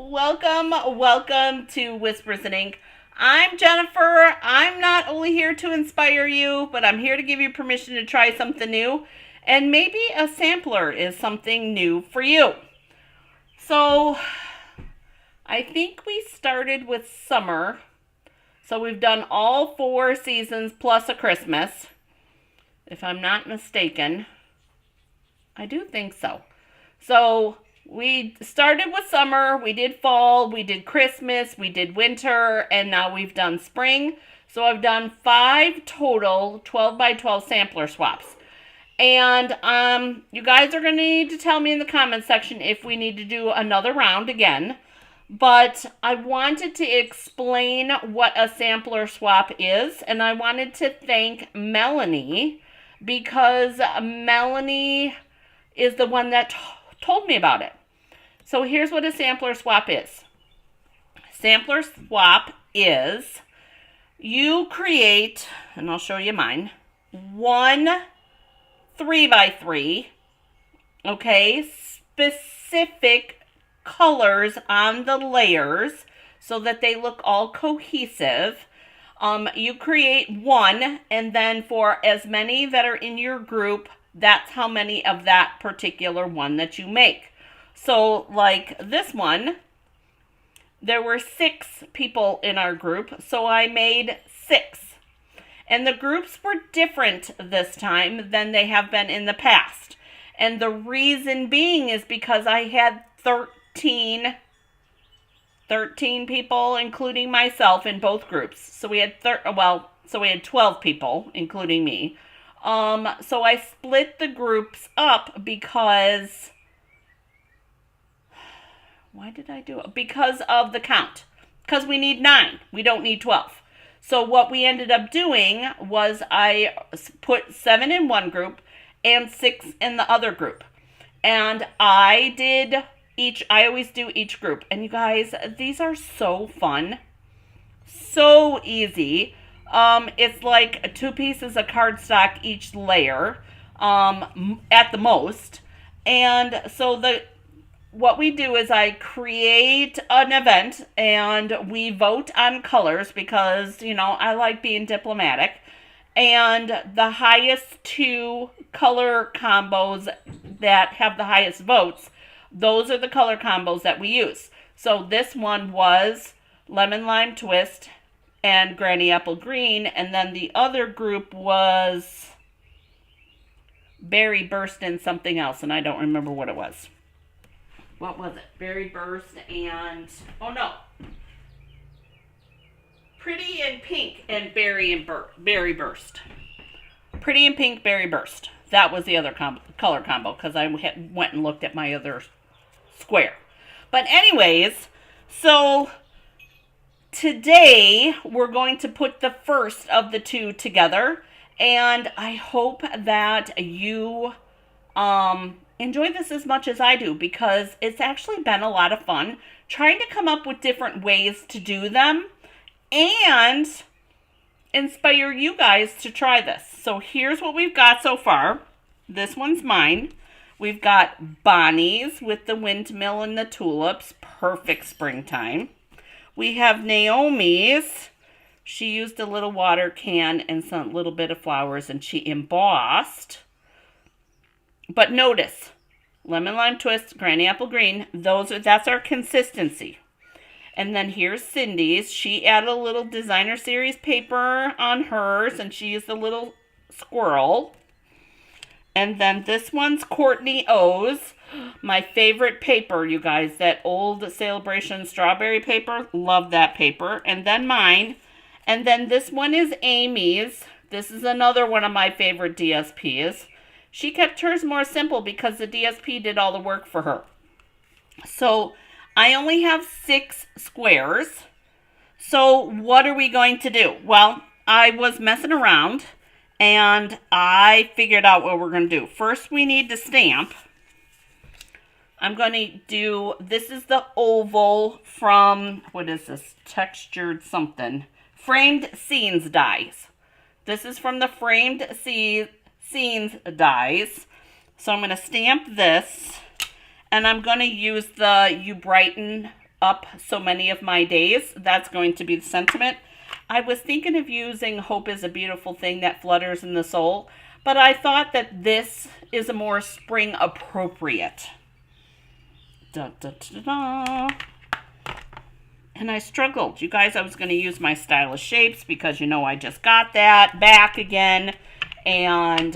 Welcome to Whispers and Ink. I'm Jennifer. I'm not only here to inspire you, but I'm here to give you permission to try something new. And maybe a sampler is something new for you. So, I think we started with summer. So we've done all 4 seasons plus a Christmas. If I'm not mistaken. I do think so. So, we started with summer, we did fall, we did Christmas, we did winter, and now we've done spring. So I've done 5 total 12 by 12 sampler swaps. And you guys are going to need to tell me in the comments section if we need to do another round again. But I wanted to explain what a sampler swap is, and I wanted to thank Melanie because Melanie is the one that told me about it. So here's what a sampler swap is. Sampler swap is you create, and I'll show you mine, 1 3x3, okay, specific colors on the layers so that they look all cohesive. You create 1, and then for as many that are in your group, that's how many of that particular one that you make. So like this one, there were 6 people in our group, so I made 6. And the groups were different this time than they have been in the past. And the reason being is because I had 13 people, including myself, in both groups. So we had 12 people, including me. So I split the groups up because, why did I do it? Because of the count. Because we need 9. We don't need 12. So what we ended up doing was I put 7 in one group and 6 in the other group. And I always do each group. And you guys, these are so fun. So easy. It's like 2 pieces of cardstock each layer, at the most. And so what we do is I create an event and we vote on colors because, I like being diplomatic. And the highest 2 color combos that have the highest votes, those are the color combos that we use. So this one was Lemon Lime Twist and Granny Apple Green, and then the other group was Berry Burst and something else, and I don't remember what it was. What was it? Berry Burst and, Pretty in Pink and Berry Burst. Pretty in Pink, Berry Burst. That was the other color combo, because I went and looked at my other square. But anyways, so today, we're going to put the first of the 2 together, and I hope that you enjoy this as much as I do, because it's actually been a lot of fun trying to come up with different ways to do them and inspire you guys to try this. So here's what we've got so far. This one's mine. We've got Bonnie's with the windmill and the tulips. Perfect springtime. We have Naomi's. She used a little water can and some little bit of flowers, and she embossed. But notice, Lemon Lime Twist, Granny Apple Green, that's our consistency. And then here's Cindy's. She added a little designer series paper on hers, and she used a little squirrel. And then this one's Courtney O's. My favorite paper, you guys, that old Celebration strawberry paper. Love that paper. And then mine. And then this one is Amy's. This is another one of my favorite DSPs. She kept hers more simple because the DSP did all the work for her. So I only have 6 squares. So what are we going to do? Well, I was messing around and I figured out what we're going to do. First, we need to stamp. I'm going to do, this is the oval from, what is this? Textured something. Framed Scenes dies. This is from the Framed Scenes dies. So I'm going to stamp this. And I'm going to use the You Brighten up so many of my days. That's going to be the sentiment. I was thinking of using Hope is a Beautiful Thing That Flutters in the Soul, but I thought that this is a more spring appropriate. Da, da, da, da. And I struggled. You guys, I was going to use my Stylish Shapes because, you know, I just got that back again. And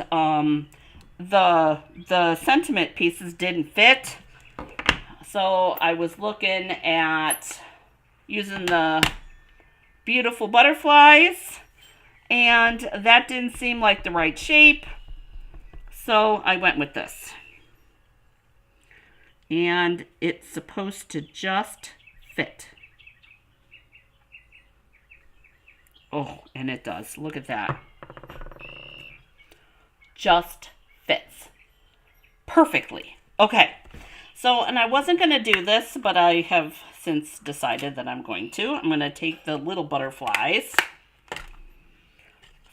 the sentiment pieces didn't fit. So I was looking at using the beautiful butterflies. And that didn't seem like the right shape. So I went with this. And it's supposed to just fit. Oh, and it does. Look at that. Just fits perfectly. Okay. So, and I wasn't going to do this, but I have since decided that I'm going to. I'm going to take the little butterflies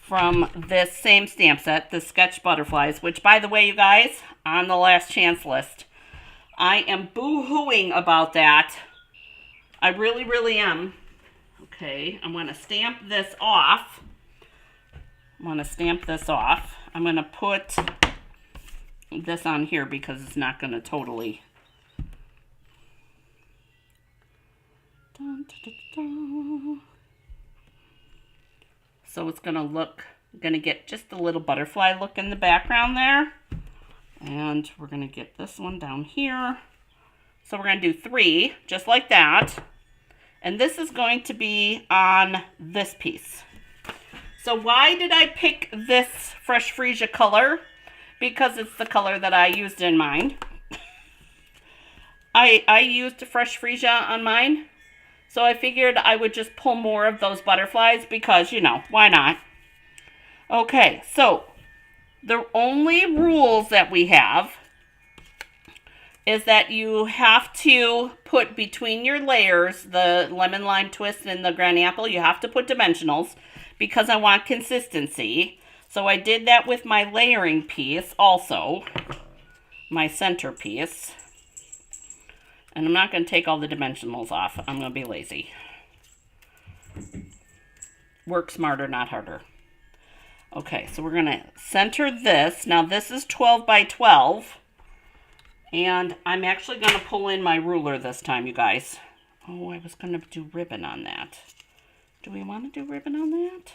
from this same stamp set, the Sketch Butterflies, which, by the way, you guys, on the last chance list, I am boo-hooing about that. I really, really am. Okay, I'm going to stamp this off. I'm going to stamp this off. I'm going to put this on here because it's not going to totally... Dun, dun, dun, dun. So it's going to look, going to get just a little butterfly look in the background there. And we're going to get this one down here. So we're going to do 3, just like that. And this is going to be on this piece. So why did I pick this Fresh Freesia color? Because it's the color that I used in mine. I used Fresh Freesia on mine. So I figured I would just pull more of those butterflies because, you know, why not? Okay, so the only rules that we have is that you have to put between your layers, the lemon lime twist and the granny apple, you have to put dimensionals because I want consistency. So I did that with my layering piece also, my center piece. And I'm not going to take all the dimensionals off. I'm going to be lazy. Work smarter, not harder. Okay, so we're going to center this. Now this is 12 by 12. And I'm actually going to pull in my ruler this time, you guys. Oh, I was going to do ribbon on that. Do we want to do ribbon on that?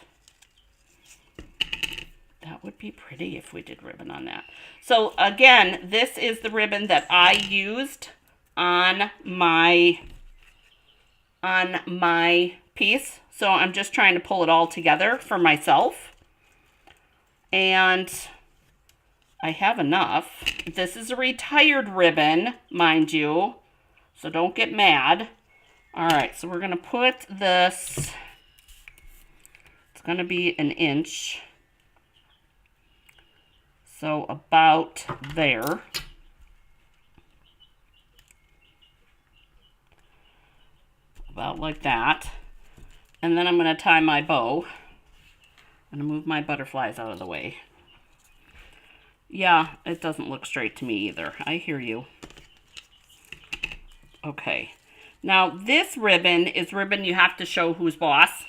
That would be pretty if we did ribbon on that. So again, this is the ribbon that I used on my piece. So I'm just trying to pull it all together for myself. And I have enough. This is a retired ribbon, mind you, so don't get mad. All right, so we're going to put this, it's going to be 1 inch. So about there. About like that. And then I'm going to tie my bow. I'm going to move my butterflies out of the way. Yeah, it doesn't look straight to me either. I hear you. Okay. Now, this ribbon is ribbon you have to show who's boss.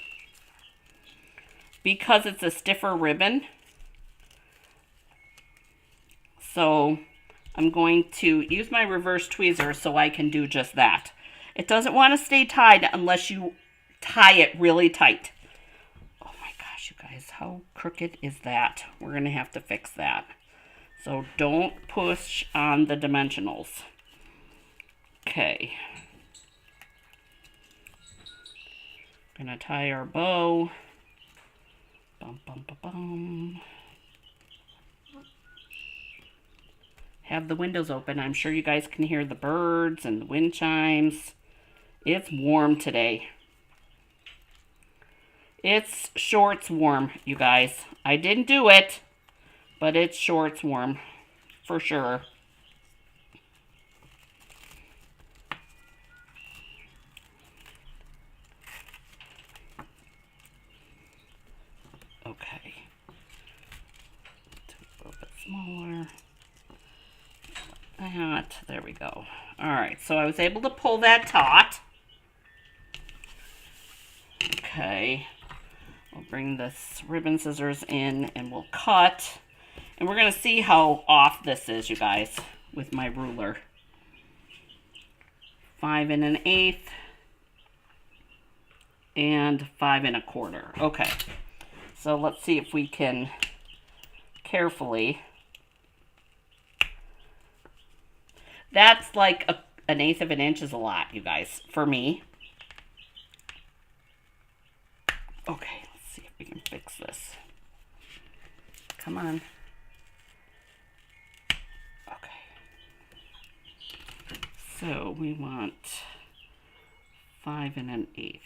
Because it's a stiffer ribbon. So, I'm going to use my reverse tweezer so I can do just that. It doesn't want to stay tied unless you tie it really tight. Oh my gosh, you guys, how crooked is that? We're going to have to fix that. So don't push on the dimensionals. Okay. Gonna tie our bow. Bum, bum, bum, bum. Have the windows open. I'm sure you guys can hear the birds and the wind chimes. It's warm today. It's shorts warm, you guys. I didn't do it. But it's shorts warm, for sure. Okay. A little bit smaller. That. There we go. All right, so I was able to pull that taut. Okay. We'll bring this ribbon scissors in and we'll cut. And we're going to see how off this is, you guys, with my ruler. 5 1/8 and 5 1/4. Okay. So let's see if we can carefully. That's like an 1/8 of an inch is a lot, you guys, for me. Okay, let's see if we can fix this. Come on. Okay. So we want 5 1/8.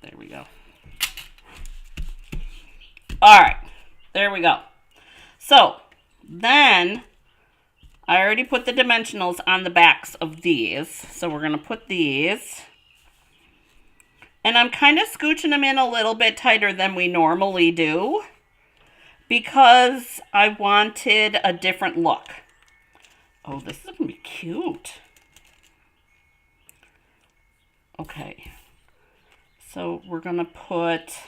There we go. All right, there we go. So then I already put the dimensionals on the backs of these. So we're going to put these. And I'm kind of scooching them in a little bit tighter than we normally do because I wanted a different look. Oh, this is going to be cute. Okay. So we're going to put,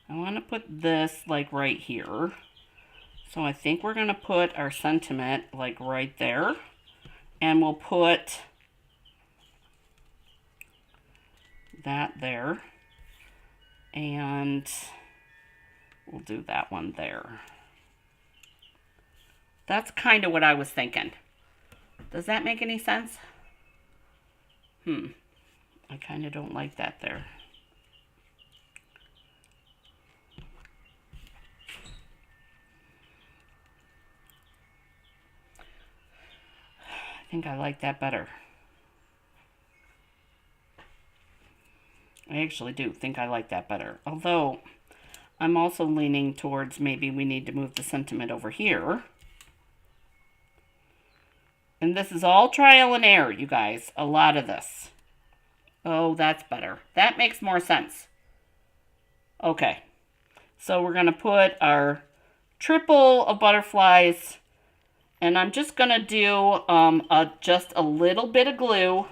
I want to put this like right here. So I think we're going to put our sentiment like right there. And we'll put that there. And we'll do that one there. That's kind of what I was thinking. Does that make any sense? I kind of don't like that there. I think I like that better. I actually do think I like that better. Although, I'm also leaning towards maybe we need to move the sentiment over here. And this is all trial and error, you guys. A lot of this. Oh, that's better. That makes more sense. Okay. So we're going to put our triple of butterflies. And I'm just going to do just a little bit of glue.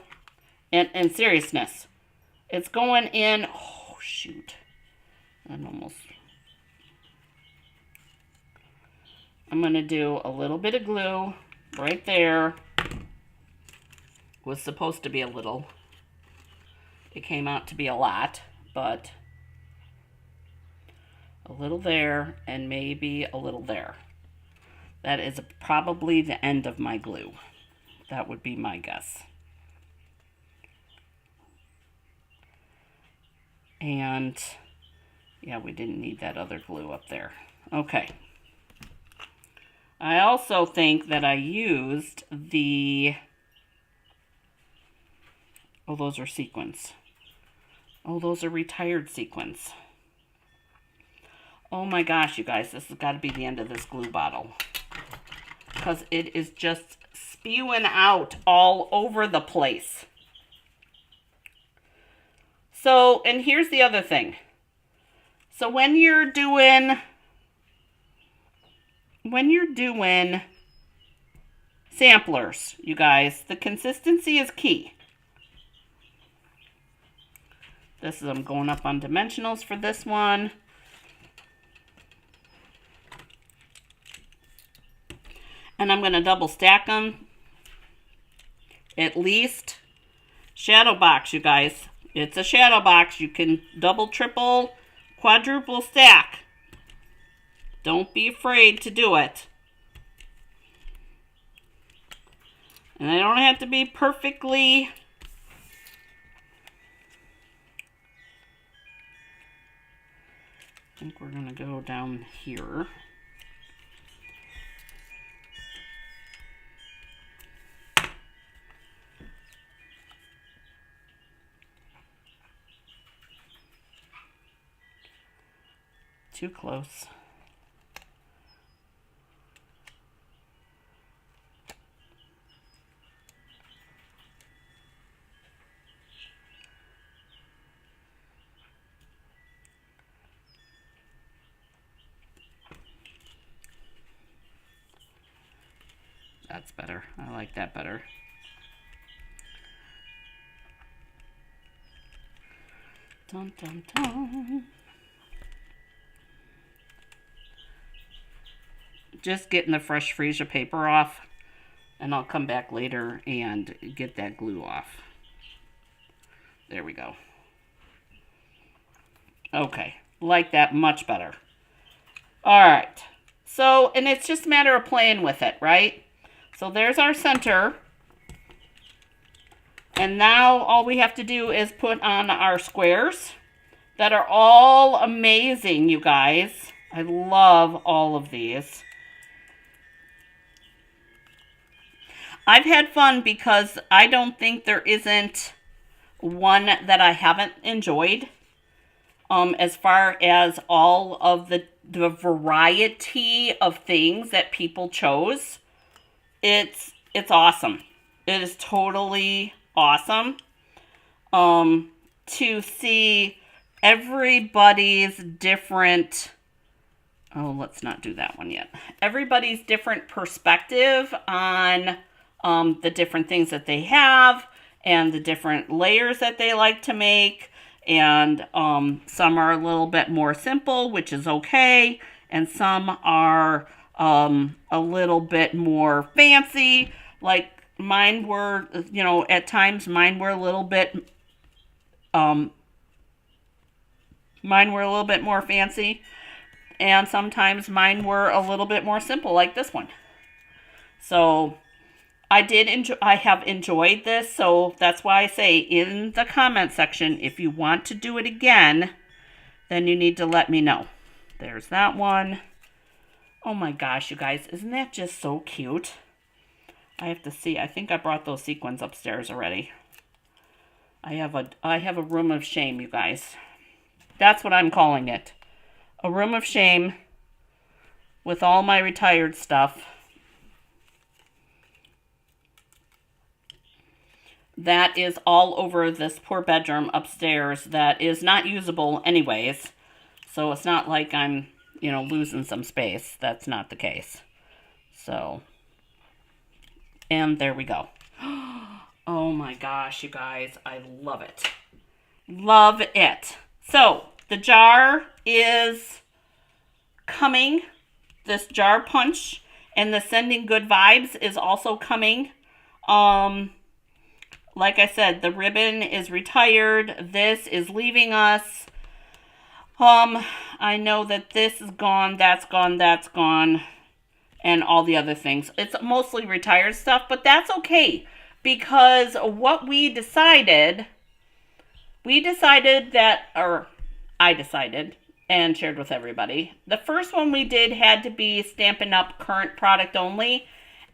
And in seriousness, it's going in. Oh, shoot. I'm going to do a little bit of glue right there. Was supposed to be a little. It came out to be a lot, but a little there and maybe a little there. That is probably the end of my glue. That would be my guess. And yeah, we didn't need that other glue up there. Okay. I also think that I used the, oh, those are sequins. Oh, those are retired sequins. Oh my gosh, you guys, this has got to be the end of this glue bottle. Because it is just spewing out all over the place. So, and here's the other thing. So when you're doing samplers, you guys, the consistency is key. This is, I'm going up on dimensionals for this one. And I'm going to double stack them. At least. Shadow box, you guys. It's a shadow box. You can double, triple, quadruple stack. Don't be afraid to do it. And they don't have to be perfectly I think we're going to go down here. Too close. That's better. I like that better. Dun, dun, dun. Just getting the fresh freezer paper off, and I'll come back later and get that glue off. There we go. Okay, like that much better. All right, so, and it's just a matter of playing with it, right? So there's our center. And now all we have to do is put on our squares that are all amazing, you guys. I love all of these. I've had fun because I don't think there isn't one that I haven't enjoyed. As far as all of the variety of things that people chose, it's awesome. It is totally awesome to see everybody's different, oh, let's not do that one yet. Everybody's different perspective on the different things that they have and the different layers that they like to make. And some are a little bit more simple, which is okay. And some are a little bit more fancy. Like mine were, you know, at times mine were a little bit more fancy. And sometimes mine were a little bit more simple, like this one. So I have enjoyed this, so that's why I say in the comment section, if you want to do it again, then you need to let me know. There's that one. Oh my gosh, you guys, isn't that just so cute? I have to see. I think I brought those sequins upstairs already. I have a room of shame, you guys. That's what I'm calling it. A room of shame with all my retired stuff. That is all over this poor bedroom upstairs that is not usable anyways. So it's not like I'm, you know, losing some space. That's not the case. So, and there we go. Oh my gosh, you guys, I love it. Love it. So, the jar is coming. This jar punch and the sending good vibes is also coming. Like I said, the ribbon is retired. This is leaving us. I know that this is gone, that's gone, and all the other things. It's mostly retired stuff, but that's okay. Because what we decided that, or I decided and shared with everybody, the first one we did had to be Stampin' Up! Current product only,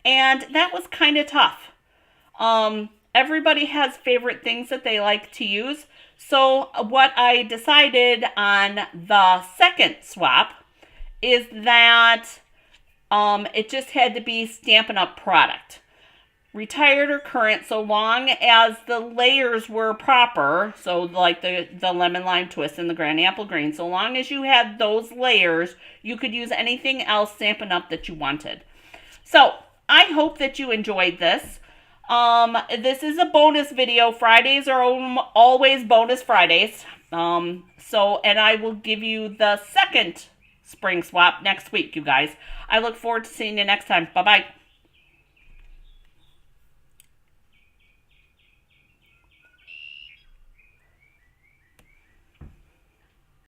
and that was kind of tough. Everybody has favorite things that they like to use. So what I decided on the second swap is that it just had to be Stampin' Up! Product. Retired or current, so long as the layers were proper, so like the lemon lime twist and the granny apple green, so long as you had those layers, you could use anything else Stampin' Up! That you wanted. So I hope that you enjoyed this. This is a bonus video. Fridays are always bonus Fridays. And I will give you the second spring swap next week, you guys. I look forward to seeing you next time. Bye-bye.